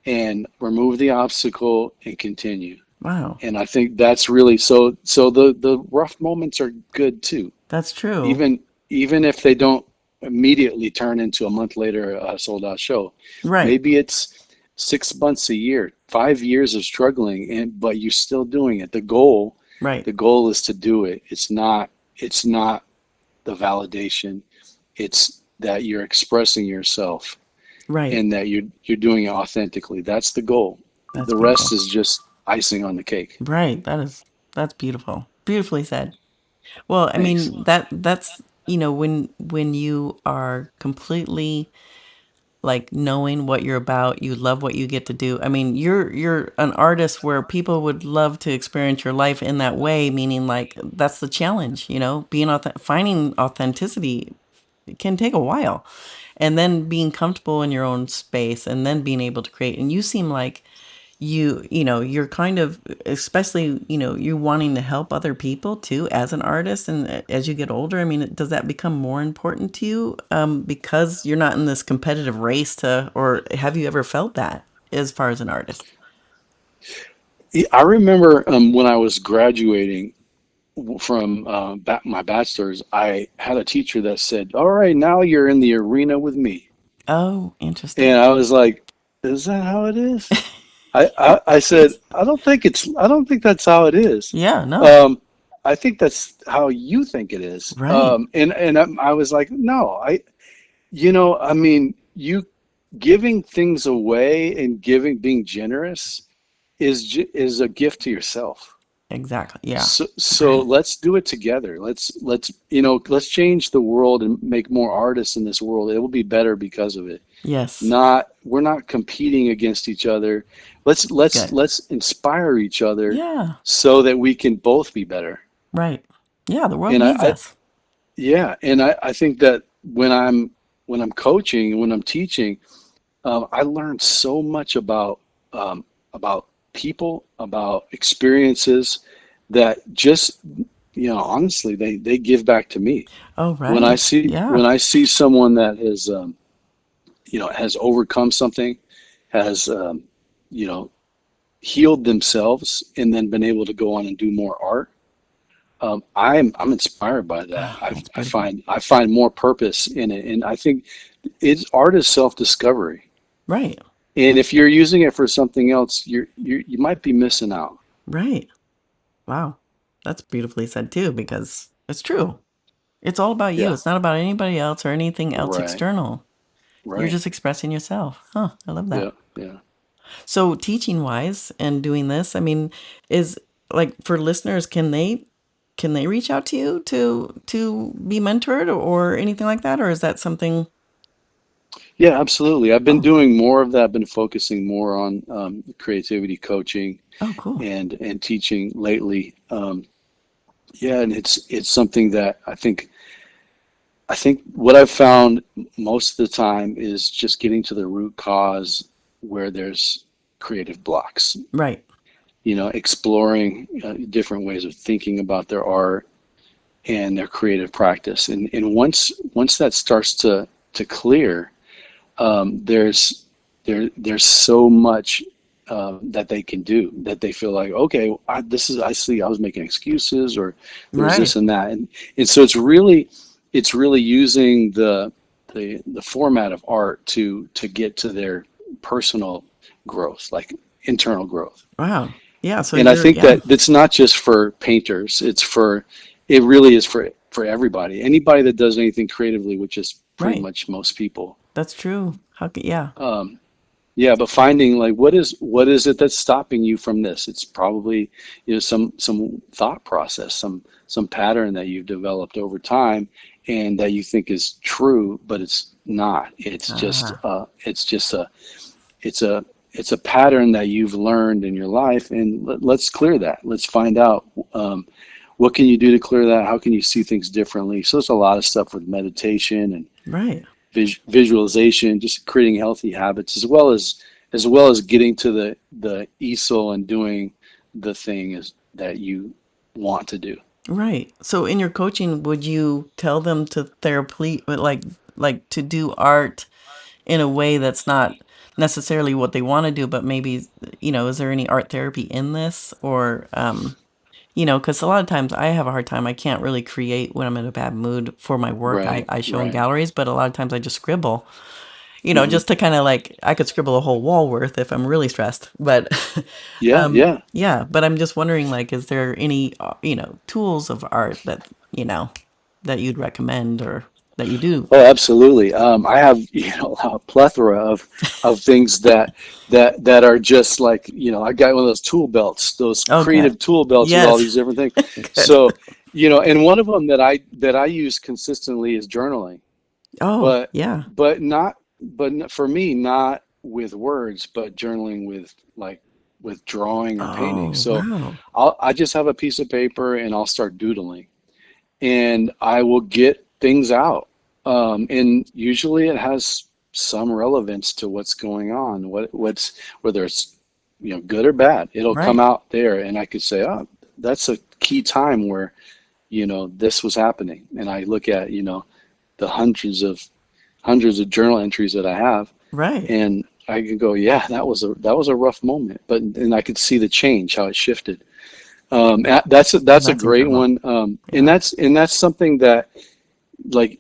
and remove the obstacle and continue. Wow. And I think that's really so the rough moments are good too. That's true. Even even if they don't immediately turn into a month later a sold out show. Right. Maybe it's 6 months, a year, 5 years of struggling, but you're still doing it. Right. The goal is to do it. It's not the validation. It's that you're expressing yourself Right. and that you're doing it authentically. That's the goal. That's The rest beautiful. is just icing on the cake. Right. That's beautiful. Beautifully said. Well, I Thanks. mean, that's, when you are completely like knowing what you're about, you love what you get to do. I mean, you're an artist where people would love to experience your life in that way, meaning like that's the challenge, being finding authenticity can take a while. And then being comfortable in your own space and then being able to create. And you seem like you're kind of, especially, you wanting to help other people too as an artist. And as you get older, I mean, does that become more important to you because you're not in this competitive race or have you ever felt that as far as an artist? I remember when I was graduating from my bachelor's, I had a teacher that said, "All right, now you're in the arena with me." Oh, And interesting. I was like, "Is that how it is?" Yeah, I said, I don't think that's how it is. yeah, no, Um, I think that's how you think it is. right, I was like, no, I mean, you giving things away and being generous is a gift to yourself. exactly, yeah, So agree. let's do it together. Let's change the world and make more artists in this world. It will be better because of it. Yes, Not We're not competing against each other. Let's good, let's inspire each other yeah, so that we can both be better. right, yeah, the world And needs us. I think that when I'm coaching, when I'm teaching, I learned so much about people, about experiences that just, honestly, they give back to me. Oh, When I right, see yeah. when I see someone that has overcome something, has you know healed themselves, and then been able to go on and do more art. I'm inspired by that. Oh, I, that's I beautiful. find I find more purpose in it, and I think art is self-discovery. Right, And if you're using it for something else, you might be missing out. right. Wow. That's beautifully said too, because it's true. It's all about you. Yeah, It's not about anybody else or anything else right, external. You're right. just expressing yourself. Huh. I love that. Yeah, yeah. So teaching wise and doing this, I mean, is like for listeners, can they reach out to you to be mentored or anything like that? Or is that something? Yeah, absolutely. I've been Oh, doing more of that. I've been focusing more on creativity coaching oh, cool. and teaching lately. Yeah, and it's something that I think what I've found most of the time is just getting to the root cause where there's creative blocks. Right, Exploring different ways of thinking about their art and their creative practice. And once that starts to clear, there's so much that they can do that they feel like, okay, I see I was making excuses, or there's this right, and that, and so it's really using the format of art to get to their personal growth, like internal growth. wow. Yeah, so And I you're, think yeah, that it's not just for painters. It really is for everybody. Anybody that does anything creatively, which is pretty right. much most people. That's true. Yeah, Um, yeah, but finding like what is it that's stopping you from this? It's probably some thought process, some pattern that you've developed over time, and that you think is true, but it's not. ah, It's a it's a pattern that you've learned in your life, and let's clear that. Let's find out what can you do to clear that. How can you see things differently? So there's a lot of stuff with meditation and right, visualization, just creating healthy habits, as well as getting to the easel and doing the thing that you want to do. right. So in your coaching, would you tell them to therapy, like to do art in a way that's not necessarily what they want to do, but maybe, is there any art therapy in this? Or, because a lot of times I have a hard time. I can't really create when I'm in a bad mood for my work. I, Right, I show in right. galleries, but a lot of times I just scribble, Hmm. just to kind of like, I could scribble a whole wall worth if I'm really stressed. But, Yeah, yeah. yeah, but I'm just wondering, like, is there any, tools of art that, that you'd recommend or that you do? Oh, absolutely. I have a plethora of things that are just like, I got one of those tool belts, those Okay. creative tool belts with all Yes. these different things. Good. So, and one of them that I use consistently is journaling, Oh, but yeah. for me, not with words, but journaling with drawing or painting. Oh, So wow. I just have a piece of paper and I'll start doodling, and I will get things out. And usually it has some relevance to what's going on, whether it's good or bad. It'll come Right. out there, and I could say, oh, that's a key time where this was happening. And I look at the hundreds of journal entries that I have, Right. and I can go, yeah, that was a rough moment, but and I could see the change, how it shifted. That's a That's great incredible. one, and Yeah. that's something that, like,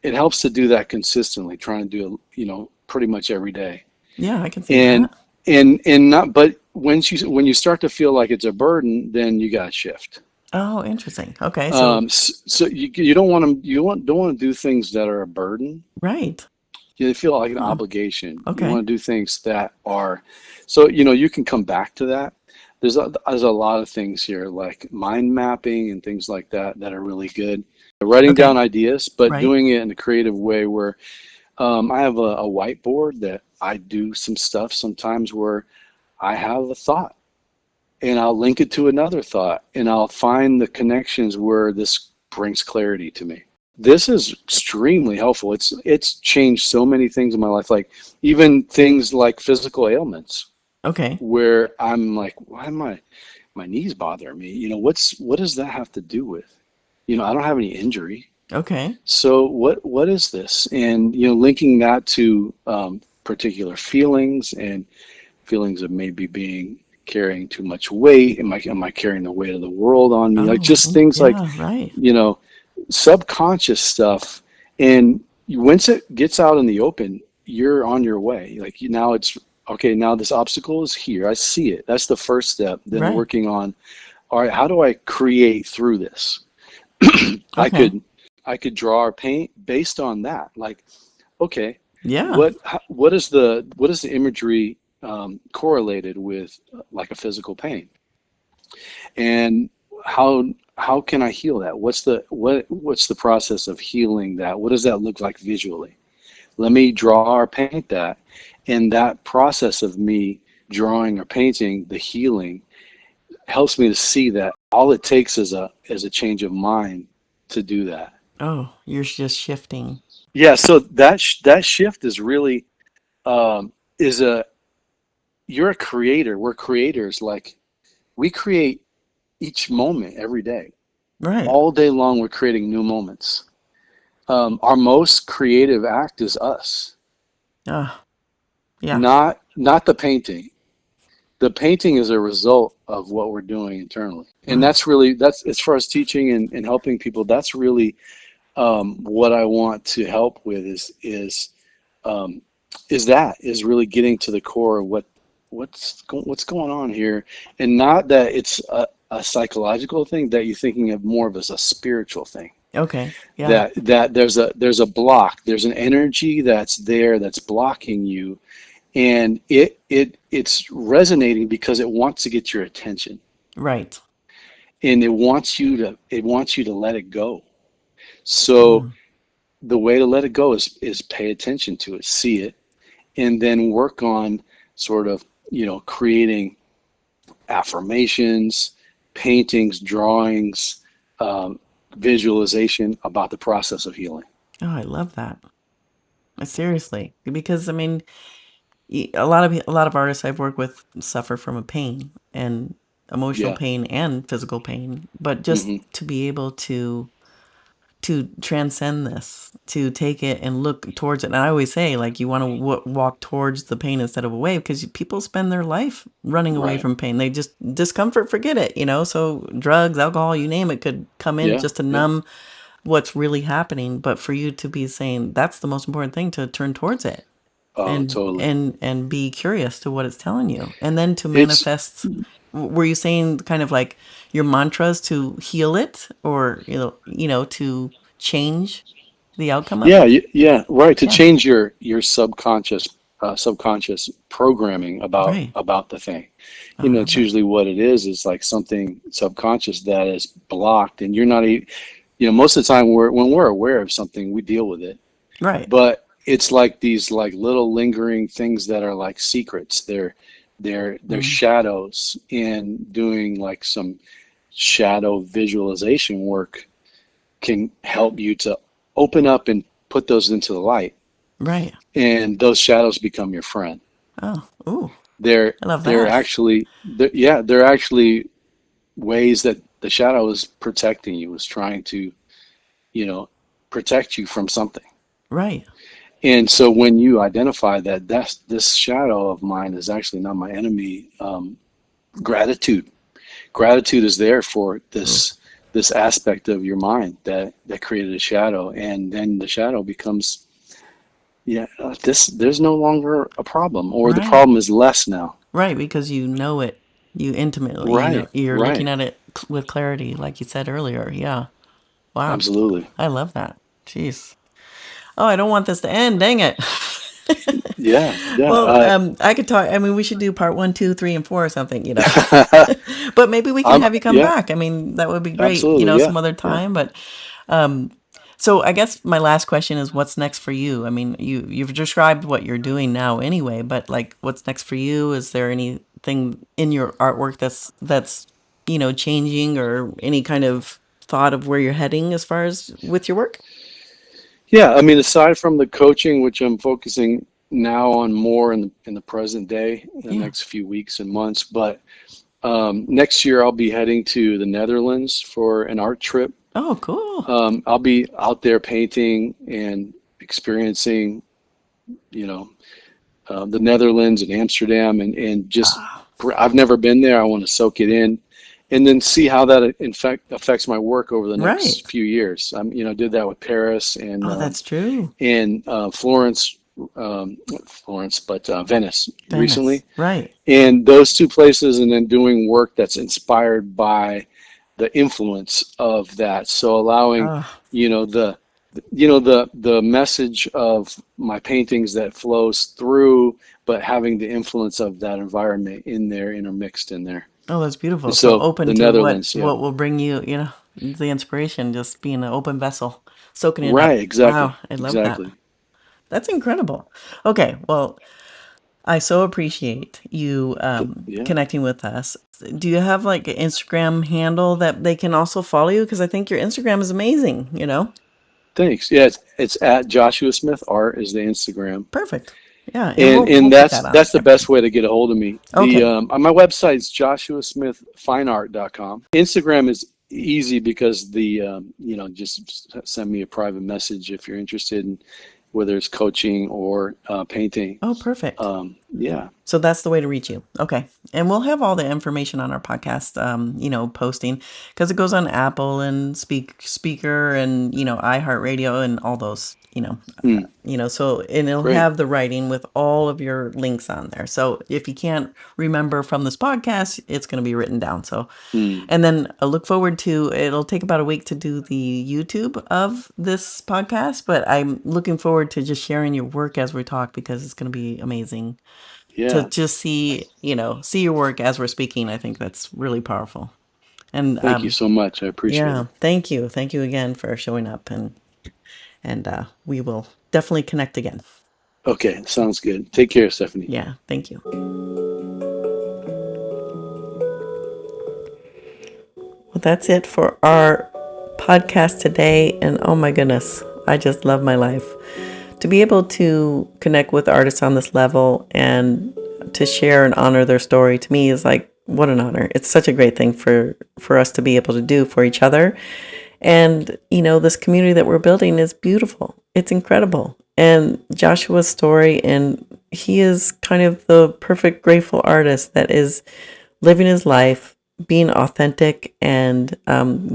it helps to do that consistently, trying to do it, pretty much every day, Yeah, I can see and that. not, but when you start to feel like it's a burden, then you got to shift. Oh, interesting. Okay. So, So you don't want to do things that are a burden. right. You feel like an Huh. obligation. You Okay. want to do things that are, so you can come back to that. There's a lot of things here, like mind mapping and things like that are really good. Writing Okay. down ideas, but Right. doing it in a creative way where I have a whiteboard that I do some stuff sometimes where I have a thought and I'll link it to another thought and I'll find the connections where this brings clarity to me. This is extremely helpful. It's changed so many things in my life, like even things like physical ailments, Okay. where I'm like, why am my knees bother me? What does that have to do with? I don't have any injury. Okay. So what is this? And linking that to particular feelings of maybe being carrying too much weight. Am I carrying the weight of the world on me? Like, Oh, just things like, yeah. Right. you know, subconscious stuff. And once it gets out in the open, you're on your way. Like, now it's okay. Now this obstacle is here. I see it. That's the first step. Then Right. working on, all right, how do I create through this? I Okay. could I could draw or paint based on that. Like, okay, Yeah. what is the imagery correlated with like a physical pain, and how can I heal that? What's the process of healing that? What does that look like visually? Let me draw or paint that. And that process of me drawing or painting the healing helps me to see that all it takes is a change of mind to do that. Oh, you're just shifting. Yeah, so that shift is really is a you're a creator. We're creators. Like we create each moment every day. Right. All day long, we're creating new moments. Our most creative act is us, Ah, yeah. not the painting. The painting is a result of what we're doing internally, and Ah, that's as far as teaching and helping people. That's really what I want to help with um, is really getting to the core of what's going on here, and not that it's a psychological thing that you're thinking of more of as a spiritual thing. okay. Yeah. That there's a block, there's an energy that's there that's blocking you, and it's resonating because it wants to get your attention, Right. and it wants you to let it go. So Mm, the way to let it go is pay attention to it, see it, and then work on sort of, creating affirmations, paintings, drawings, um, visualization about the process of healing. oh, I love that. Seriously, because I mean, a lot of artists I've worked with suffer from a pain and emotional Yeah. pain and physical pain, but just Hmm. to be able to transcend this, to take it and look towards it. And I always say, like, you want to walk towards the pain instead of away, because people spend their life running away Right. from pain. They just discomfort, forget it. So drugs, alcohol, you name it, could come in Yeah. just to Yeah. numb what's really happening. But for you to be saying that's the most important thing, to turn towards it Oh, and totally. and be curious to what it's telling you, and then to It's manifest. Were you saying kind of like your mantras to heal it, or to change the outcome of Yeah, it? yeah, right. To Yeah. change your subconscious programming Right. about the thing. Oh, I love It's that. usually what it is like something subconscious that is blocked, and you're not. Most of the time, when we're aware of something, we deal with it. Right. But it's like these like little lingering things that are like secrets. They're Mm. shadows, and doing like some shadow visualization work can help you to open up and put those into the light, Right. and those shadows become your friend. Oh, ooh, they're I love they're that. actually they're actually ways that the shadow is protecting you, is trying to you know protect you from something. Right. And so when you identify that this shadow of mine is actually not my enemy, gratitude gratitude is there for Ooh. this aspect of your mind that created a shadow, and then the shadow becomes, yeah, this there's no longer a problem, or the Right. problem is less now. Right, because you know it, you intimately, Right, you're looking right, at it with clarity, like you said earlier. Yeah. Wow. absolutely. I love that. Jeez. Oh, I don't want this to end. Dang it. Yeah, yeah. Well, I could talk. I mean, we should do part one, two, three, and four or something. But maybe we can have you come Yeah, back. I mean, that would be great, absolutely. Yeah, some other yeah. time. But um, so I guess my last question is, what's next for you? I mean, you've described what you're doing now anyway, but like, what's next for you? Is there anything in your artwork that's changing, or any kind of thought of where you're heading as far as with your work? Yeah, I mean, aside from the coaching, which I'm focusing now on more in the present day, in the Yeah. next few weeks and months, but next year I'll be heading to the Netherlands for an art trip. Oh, cool. I'll be out there painting and experiencing, you know, the Netherlands and Amsterdam, and just Ah, I've never been there. I want to soak it in, and then see how that in fact affects my work over the right. next few years. Did that with Paris Oh, that's true. and Florence, not Florence, but Venice Venice. recently, Right. and those two places, and then doing work that's inspired by the influence of that. So allowing, Oh, the the message of my paintings that flows through, but having the influence of that environment in there, intermixed in there. oh, that's beautiful. And So so open the to what Netherlands, yeah. what will bring you, the inspiration, just being an open vessel, soaking it up. Right, exactly, Wow, I love that. exactly. That's incredible. Okay, well, I so appreciate you Yeah. connecting with us. Do you have like an Instagram handle that they can also follow you? Because I think your Instagram is amazing, you know? Thanks. Yeah, it's at Joshua Smith Art is the Instagram. Perfect. Yeah, and And we'll and put that's that on that's the there. best way to get a hold of me. The Okay. my website's joshuasmithfineart.com. Instagram is easy because the just send me a private message if you're interested in whether it's coaching or painting. Oh, perfect. Yeah. So that's the way to reach you. Okay. And we'll have all the information on our podcast, posting because it goes on Apple and speaker and, iHeartRadio and all those, Hmm. so, and it'll Great. have the writing with all of your links on there. So if you can't remember from this podcast, it's going to be written down. So, Hmm. and then I look forward to, it'll take about a week to do the YouTube of this podcast, but I'm looking forward to just sharing your work as we talk because it's going to be amazing to Yeah. just see your work as we're speaking. I think that's really powerful. And Thank you so much. I appreciate yeah, it. thank you again for showing up, and we will definitely connect again. Okay, So sounds good. Take care, Stephanie. yeah, thank you. Well, that's it for our podcast today. And oh my goodness, I just love my life. To be able to connect with artists on this level and to share and honor their story to me is like, what an honor. It's such a great thing for us to be able to do for each other. And, this community that we're building is beautiful. It's incredible. And Joshua's story, and he is kind of the perfect grateful artist that is living his life, being authentic, and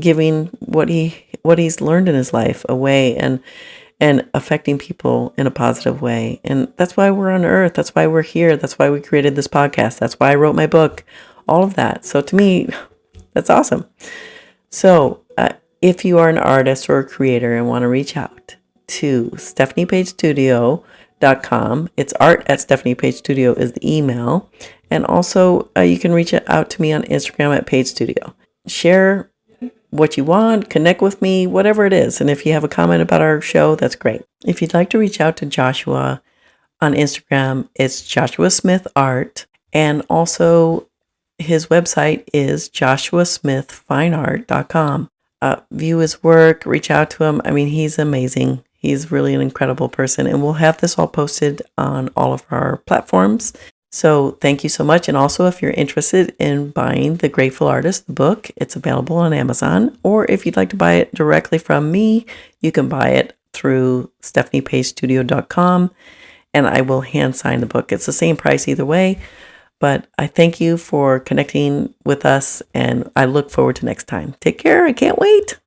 giving what he's learned in his life away, and affecting people in a positive way. And that's why we're on earth. That's why we're here. That's why we created this podcast. That's why I wrote my book. All of that. So to me, that's awesome. So if you are an artist or a creator and want to reach out to stephaniepagestudio.com, it's art@stephaniepagestudio is the email. And also you can reach out to me on Instagram at Page Studio. Share what you want, connect with me, whatever it is. And if you have a comment about our show, that's great. If you'd like to reach out to Joshua on Instagram, it's Joshua Smith Art. And also his website is joshuasmithfineart.com. View his work, reach out to him. I mean, he's amazing. He's really an incredible person. And we'll have this all posted on all of our platforms. So thank you so much. And also, if you're interested in buying The Grateful Artist, the book, it's available on Amazon. Or if you'd like to buy it directly from me, you can buy it through stephaniepagestudio.com, and I will hand sign the book. It's the same price either way. But I thank you for connecting with us, and I look forward to next time. Take care. I can't wait.